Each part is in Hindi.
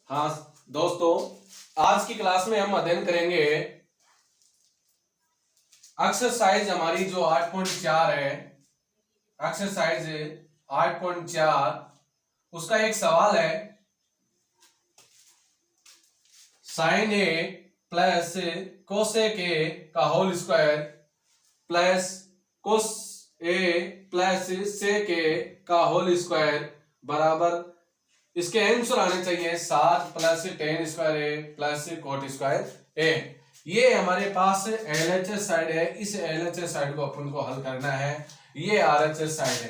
हाँ दोस्तों, आज की क्लास में हम अध्ययन करेंगे एक्सरसाइज हमारी जो 8.4 है। एक्सरसाइज 8.4 उसका एक सवाल है, sine A plus cosec A का whole square plus cos A plus sec A का होल स्क्वायर बराबर इसके आंसर आने चाहिए 7 plus tan square A plus cot square A. ये हमारे पास एलएचएस साइड है। इस एलएचएस साइड को अपन को हल करना है। ये आरएचएस साइड है,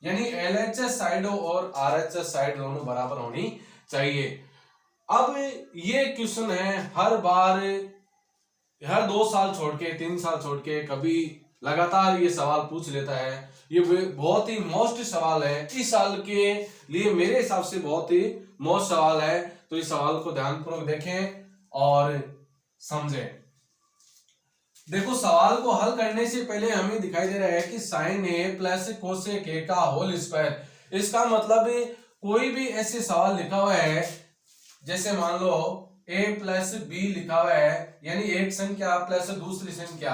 यानी एलएचएस साइड और आरएचएस साइड दोनों बराबर होनी चाहिए। अब ये क्वेश्चन है, हर बार हर 2 साल छोड़ के 3 साल छोड़ के कभी लगातार ये सवाल पूछ लेता है। ये बहुत ही मोस्ट सवाल है, इस साल के लिए मेरे हिसाब से बहुत ही मोस्ट सवाल है। तो इस सवाल को ध्यानपूर्वक देखें और समझें। देखो, सवाल को हल करने से पहले हमें दिखाई दे रहा है कि sine A plus cosec A का होल स्क्वायर। इसका मतलब कोई भी ऐसे सवाल लिखा हुआ है, जैसे मान लो a प्लस बी लिखा हुआ है, यानी एक संख्या प्लस दूसरी संख्या,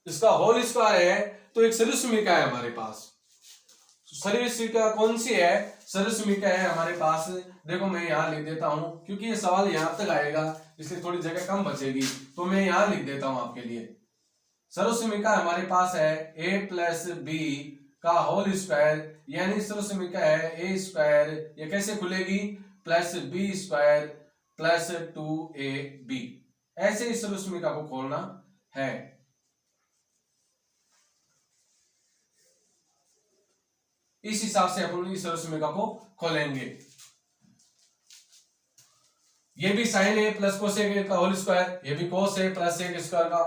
इसका होल स्क्वायर है, तो एक सर्वसमीका है हमारे पास। सर्वसमीका कौन सी है? सर्वसमीका है हमारे पास। देखो, मैं यहां लिख देता हूं, क्योंकि ये सवाल यहां तक आएगा इसलिए थोड़ी जगह कम बचेगी, तो मैं यहां लिख देता हूं आपके लिए। सर्वसमीका हमारे पास है a प्लस बी का होल स्क्वायर, यानी सर्वसमीका है ए स्क्वायर, ये कैसे खुलेगी? Plus B square plus 2ab। ऐसे इस सर्वसमीका को खोलना है। इस हिसाब से अपन इस सर्वसमीका को खोलेंगे। ये भी sine A plus cosec A का होल स्क्वायर, ये भी कोस ए प्लस सेक स्क्वायर का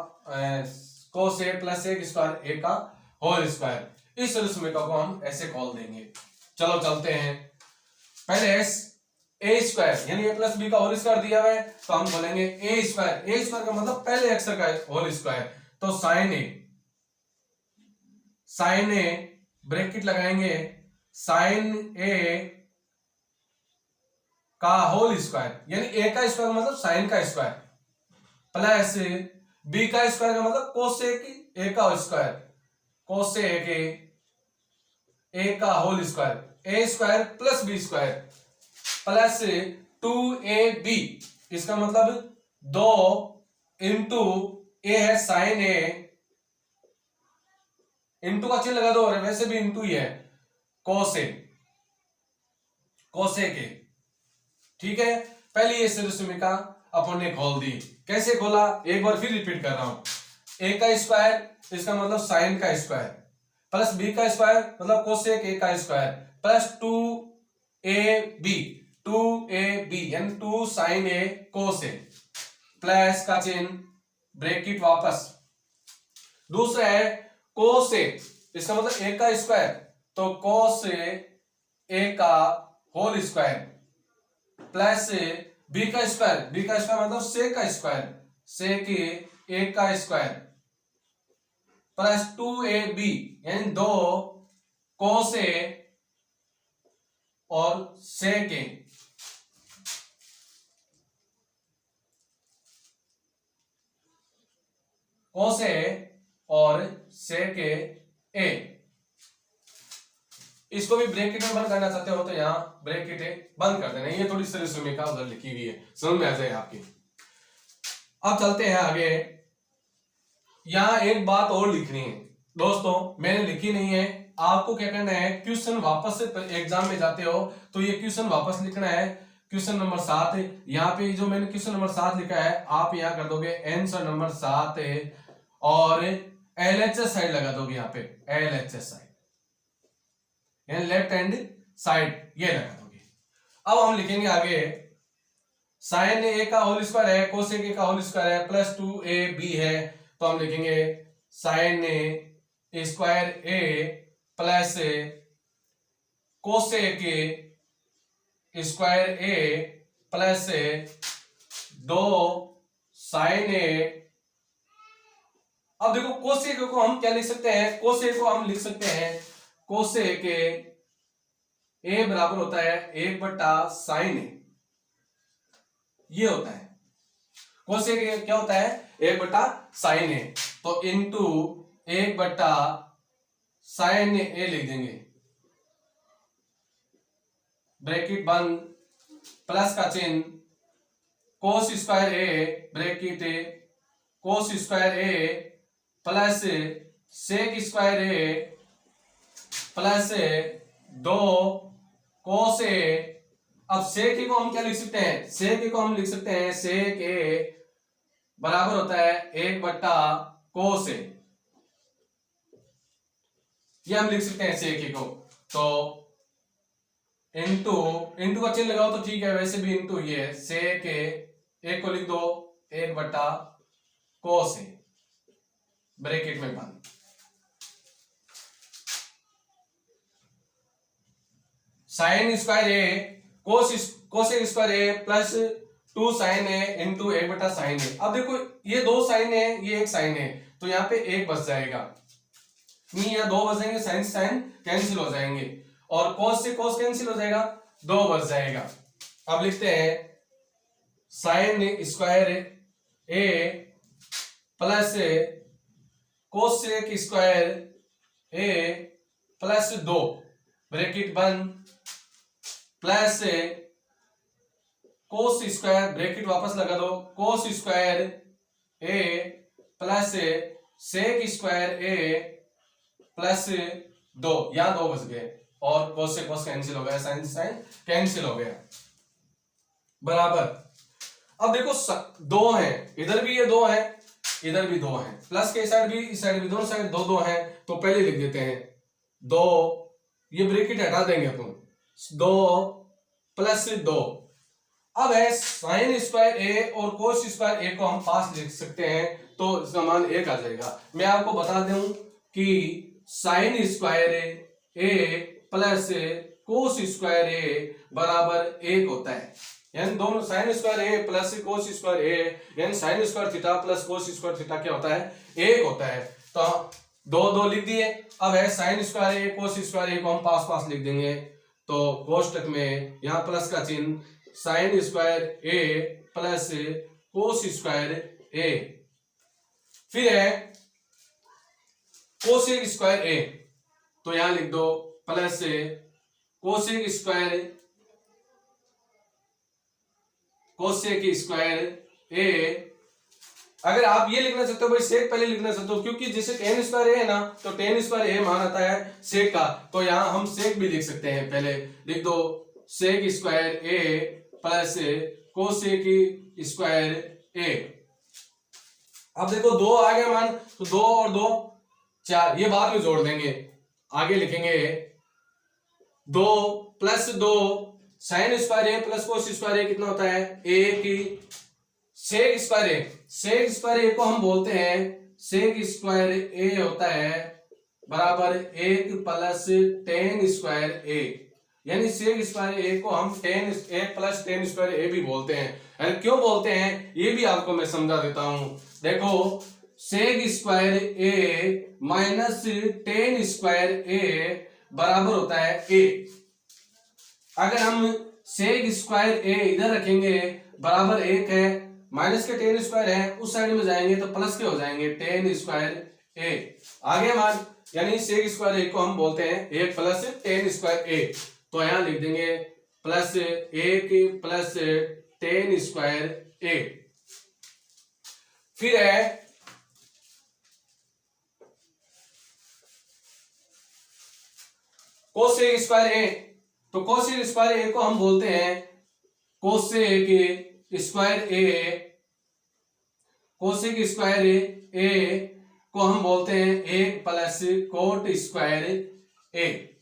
कोस ए प्लस सेक स्क्वायर ए का होल स्क्वायर। इस सर्वसमीका को हम ऐसे खोल देंगे। चलो चलते हैं। पहले ए स्क्वायर यानी ए प्लस बी का होल स्क्वायर दिया हुआ है, तो हम खोलेंगे ए स्क्वायर। ए स्क्वायर का मतलब पहले अक्षर का होल स्क्वायर, तो साइन ए ब्रैकेट लगाएंगे, साइन ए का होल स्क्वायर, यानी ए का स्क्वायर मतलब साइन का स्क्वायर, प्लस बी का स्क्वायर का मतलब कोसेक ए का स्क्वायर, कोसेक ए का whole square, A square plus B square plus 2ab। इसका मतलब 2 इंटू ए है साइन ए, इंटू का चिन्ह लगा दो, और वैसे भी इंटू ही है, कोसेक के। ठीक है, पहले ये सर्वसमीका अपन ने खोल दी। कैसे खोला? एक बार फिर रिपीट कर रहा हूं। ए का स्क्वायर इसका मतलब साइन का स्क्वायर, प्लस बी का स्क्वायर मतलब कोसेक ए का स्क्वायर, प्लस 2ab यानी 2 sine A cos A, plus का चिन्ह, ब्रैकेट वापस। दूसरा है कोस ए, इसका मतलब ए का स्क्वायर, तो कोस ए का होल स्क्वायर, प्लस बी का स्क्वायर मतलब सेक का स्क्वायर, सेक ए का स्क्वायर, प्लस 2ab यानी 2 कोस ए और सेक ए। कोस ए और सेक ए। इसको भी ब्रैकेट में बंद करना चाहते हो तो यहां ब्रैकेट बंद कर देना। ये थोड़ी सर्वसमीका उधर लिखी हुई है, समझ में आ जाए आपकी। अब चलते हैं आगे। यहां एक बात और लिखनी है दोस्तों, मैंने लिखी नहीं है। आपको क्या करना है, क्वेश्चन वापस से एग्जाम में जाते हो तो ये क्वेश्चन वापस लिखना है। क्वेश्चन नंबर 7 यहाँ पे जो मैंने क्वेश्चन नंबर 7 लिखा है, आप यहाँ कर दोगे आंसर नंबर 7 और एलएचएस साइड लगा दोगे। यहाँ पे एलएचएस साइड यानी लेफ्ट हैंड साइड ये लगा दोगे। अब हम लिखेंगे आगे, साइन ए का होल स्क्वायर है, कोसेक ए का होल स्क्वायर है, प्लस 2ab है, तो हम लिखेंगे sine A square A plus cosec A square A plus 2 sine A. अब देखो, कोसेक को हम क्या लिख सकते हैं? कोसेक को हम लिख सकते हैं कोसेक ए बराबर होता है 1/sin ए, ये होता है। कोसेक ए क्या होता है? 1/sin ए। तो इंटू 1/sin ए लिख देंगे, ब्रैकेट बंद, प्लस का चिन्ह, cos square A bracket cos square A plus sec square A plus 2 कोस ए। अब सेक ए को हम क्या लिख सकते हैं? सेक ए को हम लिख सकते हैं सेक ए बराबर होता है 1/कोस ए। ये हम लिख सकते हैं सेक ए को। तो इंटू इंटू का चिन्ह लगाओ तो ठीक है, वैसे भी इंटू ये सेक ए, एक को लिख दो 1/कोस ए ब्रैकेट में बंद। Sine square A cos square A plus 2 sine A into 1/साइन ए। अब देखो ये 2 साइन है, ये 1 साइन है, तो यहाँ पे 1 बच जाएगा, नहीं यहाँ 2 बच जाएंगे, साइन से साइन कैंसिल हो जाएंगे और कोस से कोस कैंसिल हो जाएगा, 2 बच जाएगा। अब लिखते हैं sine square A plus cosec square A plus 2 bracket बंद प्लस कोस स्क्वायर, ब्रैकेट वापस लगा दो, cos square A plus sec square A plus 2, यहां 2 बच गए और कोस से कोस कैंसिल हो गया, साइन से साइन कैंसिल हो गया, बराबर। अब देखो 2 है, इधर भी ये 2 है, इधर भी 2 है, प्लस के साइड भी इस साइड भी, दोनों साइड 2 है, तो पहले लिख देते हैं 2, ये ब्रैकेट हटा देंगे अपन, 2 प्लस 2। अब है साइन स्क्वायर ए और कोस स्क्वायर ए को हम पास लिख सकते हैं, तो इसका मान 1 आ जाएगा। मैं आपको बता दूं कि sine square A plus cos square ए बराबर 1 होता है, यानी दोनों sine square A plus cos square ए यानी sine square theta plus cos square theta क्या होता है? 1 होता है। तो 2 लिख दिए। अब है साइन स्क्वायर ए कोस स्क्वायर ए को हम पास पास लिख देंगे, तो कोष्टक में यहाँ प्लस का चिन्ह, sine square A plus cos square ए, फिर है कोसेक स्क्वायर ए, तो यहां लिख दो प्लस कोसेक स्क्वायर ए। अगर आप ये लिखना चाहते हो भाई सेक पहले लिखना चाहते हो, क्योंकि जैसे टेन स्क्वायर ए है ना, तो टेन स्क्वायर ए मान आता है सेक का, तो यहां हम सेक भी लिख सकते हैं। पहले लिख दो sec square A plus cosec square ए। अब देखो 2 आ गया मान, तो 2 और 2 4, ये बाद में जोड़ देंगे, आगे लिखेंगे 2 plus 2 sine square A plus cos square ए कितना होता है? 1। सेक स्क्वायर ए को हम बोलते हैं सेक स्क्वायर ए होता है बराबर 1 प्लस टेन स्क्वायर ए, यानी सेक स्क्वायर ए को हम 1 प्लस टेन स्क्वायर ए भी बोलते हैं। क्यों बोलते हैं ये भी आपको मैं समझा देता हूं। देखो सेक स्क्वायर ए माइनस टेन स्क्वायर ए बराबर होता है 1। अगर हम सेक स्क्वायर ए इधर रखेंगे बराबर 1 है, माइनस के टेन स्क्वायर है उस साइड में जाएंगे तो प्लस के हो जाएंगे टेन स्क्वायर ए, आगे मान, यानी सेक स्क्वायर ए को हम बोलते हैं 1 प्लस टेन स्क्वायर ए, तो यहां लिख देंगे प्लस 1 प्लस टेन स्क्वायर ए। फिर है कोसेक स्क्वायर ए, तो कोसेक स्क्वायर ए को हम बोलते हैं कोसेक स्क्वायर ए को हम बोलते हैं 1 प्लस कोट स्क्वायर ए।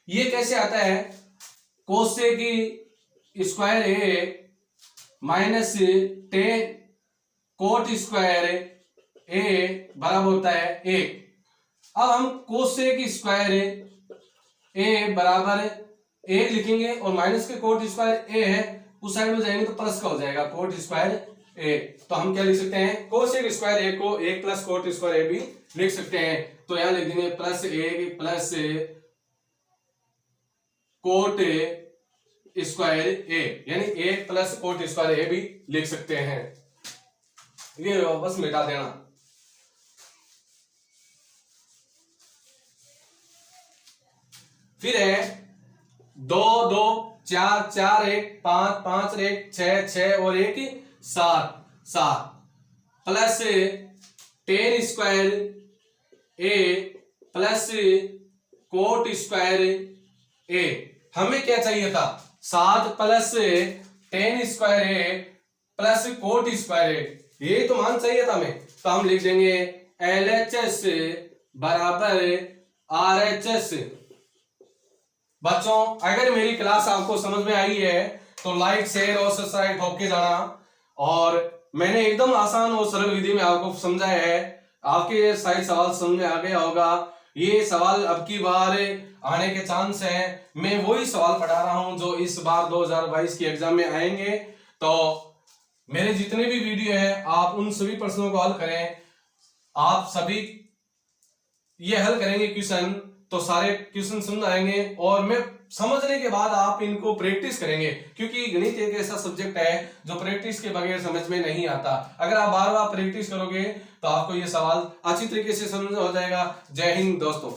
ये कैसे आता है? कोसेक स्क्वायर ए माइनस टेन कोट स्क्वायर ए बराबर होता है 1। अब हम कोसेक स्क्वायर ए बराबर 1 लिखेंगे और माइनस के कोट स्क्वायर ए है उस साइड में जाएंगे तो प्लस का हो जाएगा कोट स्क्वायर ए, तो हम क्या लिख सकते हैं? कोसेक स्क्वायर ए को 1 प्लस कोट स्क्वायर ए भी लिख सकते हैं, तो यहां लिख देंगे प्लस 1 प्लस कोट स्क्वायर ए, यानी ए प्लस कोट स्क्वायर ए भी लिख सकते हैं। ये बस मिटा देना। फिर है 2 2 4 4 1 5 5 1 6 6 और 1 7 7 plus 10 square A plus cot square ए। हमें क्या चाहिए था? 7 plus 10 square A plus cot square A, ये तो मान चाहिए था हमें। तो हम लिख देंगे LHS बराबर RHS। बच्चों अगर मेरी क्लास आपको समझ में आई है तो लाइक शेयर और सब्सक्राइब ठोक के जाना। और मैंने एकदम आसान और सरल विधि में आपको समझाया है, आपके शायद सवाल समझ में आ गया होगा। ये सवाल अब की बार आने के चांस है। मैं वही सवाल पढ़ा रहा हूं जो इस बार 2022 की एग्जाम में आएंगे। तो मेरे जितने भी वीडियो हैं आप उन सभी प्रश्नों को हल करें। आप सभी ये हल करेंगे क्वेश्चन तो सारे क्वेश्चन समझ आएंगे, और मैं समझने के बाद आप इनको प्रैक्टिस करेंगे, क्योंकि गणित एक ऐसा सब्जेक्ट है जो प्रैक्टिस के बगैर समझ में नहीं आता। अगर आप बार बार प्रैक्टिस करोगे तो आपको ये सवाल अच्छी तरीके से समझ हो जाएगा। जय हिंद दोस्तों।